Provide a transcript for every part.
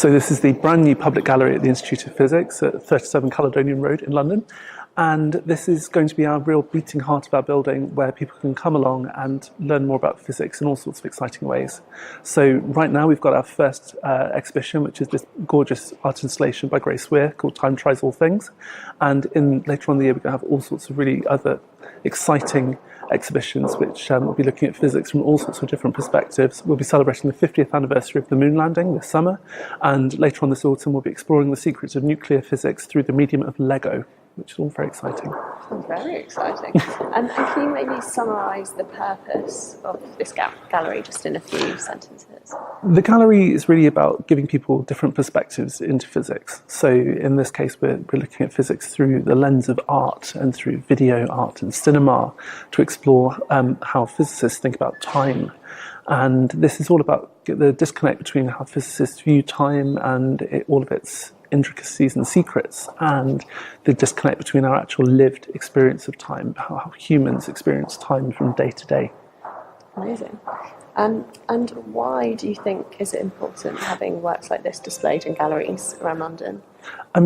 So this is the brand new public gallery at the Institute of Physics at 37 Caledonian Road in London. And this is going to be our real beating heart of our building, where people can come along and learn more about physics in all sorts of exciting ways. So right now we've got our first exhibition, which is this gorgeous art installation by Grace Weir called Time Tries All Things. And later on in the year we're going to have all sorts of really other exciting exhibitions which will be looking at physics from all sorts of different perspectives. We'll be celebrating the 50th anniversary of the moon landing this summer, and later on this autumn we'll be exploring the secrets of nuclear physics through the medium of Lego, which is all very exciting. Very exciting. And can you maybe summarise the purpose of this gallery just in a few sentences? The gallery is really about giving people different perspectives into physics. So in this case we're looking at physics through the lens of art and through video art and cinema to explore how physicists think about time. And this is all about the disconnect between how physicists view time and all of its intricacies and secrets, and the disconnect between our actual lived experience of time, how humans experience time from day to day. Amazing. And why do you think is it important having works like this displayed in galleries around London?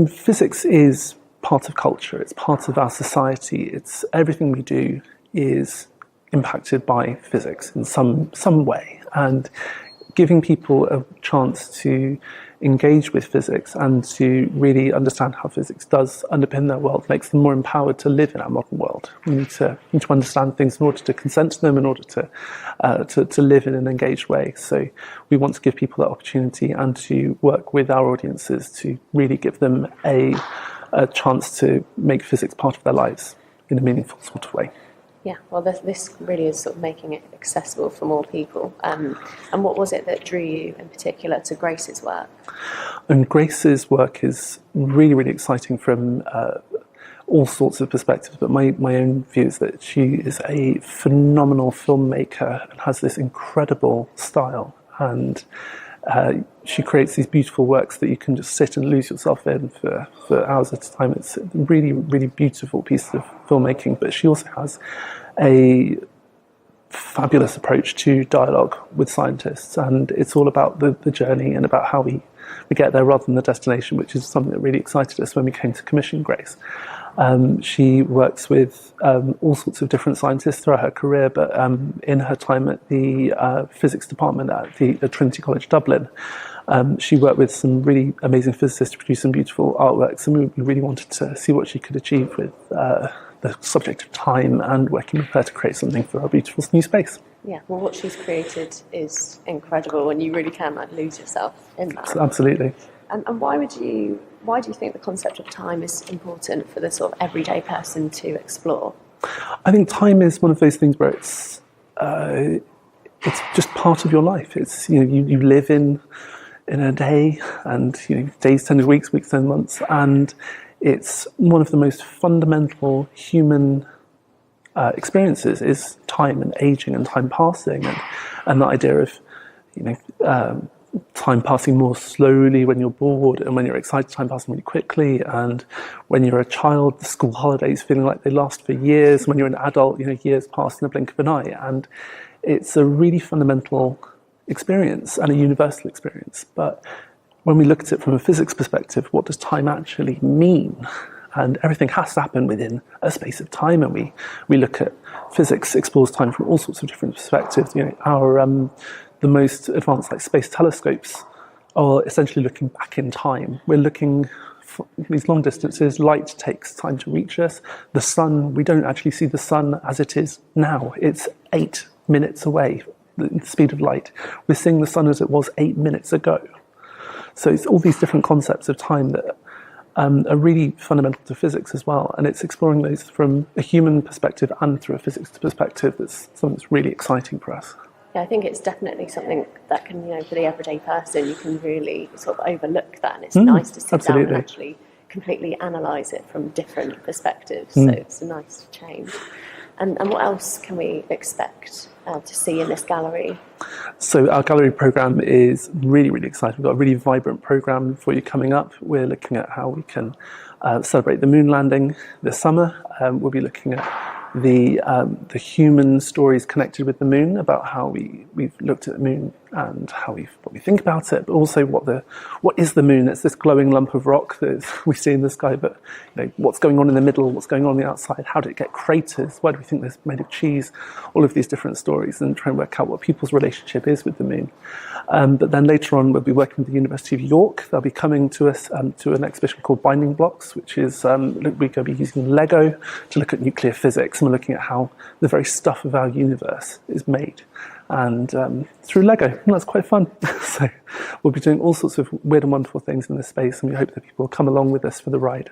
Physics is part of culture, it's part of our society, it's everything we do is impacted by physics in some way, and giving people a chance to engage with physics and to really understand how physics does underpin their world makes them more empowered to live in our modern world. We need to understand things in order to consent to them, in order to live in an engaged way. So we want to give people that opportunity and to work with our audiences to really give them a chance to make physics part of their lives in a meaningful sort of way. Yeah, well, this really is sort of making it accessible for more people. And what was it that drew you in particular to Grace's work? And Grace's work is really, really exciting from all sorts of perspectives, but my own view is that she is a phenomenal filmmaker and has this incredible style. And she creates these beautiful works that you can just sit and lose yourself in for hours at a time. It's a really, really beautiful piece of filmmaking, but she also has a fabulous approach to dialogue with scientists, and it's all about the journey and about how we get there rather than the destination, which is something that really excited us when we came to commission Grace. She works with all sorts of different scientists throughout her career, but in her time at the physics department at the Trinity College Dublin, she worked with some really amazing physicists to produce some beautiful artworks, and we really wanted to see what she could achieve with the subject of time and working with her to create something for our beautiful new space. Yeah, well, what she's created is incredible, and you really can lose yourself in that. Absolutely. And why do you think the concept of time is important for the sort of everyday person to explore? I think time is one of those things where it's just part of your life. It's you live in a day, and days turn into weeks, weeks turn into months, and it's one of the most fundamental human experiences is time and aging and time passing, and the idea of time passing more slowly when you're bored, and when you're excited, time passing really quickly, and when you're a child, the school holidays feeling like they last for years. When you're an adult, years pass in the blink of an eye, and it's a really fundamental experience and a universal experience. But when we look at it from a physics perspective, what does time actually mean? And everything has to happen within a space of time, and we look at physics explores time from all sorts of different perspectives. The most advanced space telescopes are essentially looking back in time. We're looking for these long distances. Light takes time to reach us. The sun, we don't actually see the sun as it is now. It's 8 minutes away, the speed of light. We're seeing the sun as it was 8 minutes ago. So it's all these different concepts of time that are really fundamental to physics as well, and it's exploring those from a human perspective and through a physics perspective that's something that's really exciting for us. Yeah, I think it's definitely something that can, for the everyday person, you can really sort of overlook that, and it's nice to sit down and actually completely analyse it from different perspectives. So it's a nice change. And what else can we expect to see in this gallery? So our gallery programme is really, really exciting. We've got a really vibrant programme for you coming up. We're looking at how we can celebrate the moon landing this summer. We'll be looking at the human stories connected with the moon, about how we've looked at the moon and what we think about it, but also what is the moon? It's this glowing lump of rock that we see in the sky, but what's going on in the middle, what's going on the outside, how did it get craters, why do we think it's made of cheese, all of these different stories, and try and work out what people's relationship is with the moon. But then later on we'll be working with the University of York. They'll be coming to us to an exhibition called Binding Blocks, which is we're going to be using Lego to look at nuclear physics, and we're looking at how the very stuff of our universe is made, and through Lego, and that's quite fun. So we'll be doing all sorts of weird and wonderful things in this space, and we hope that people will come along with us for the ride.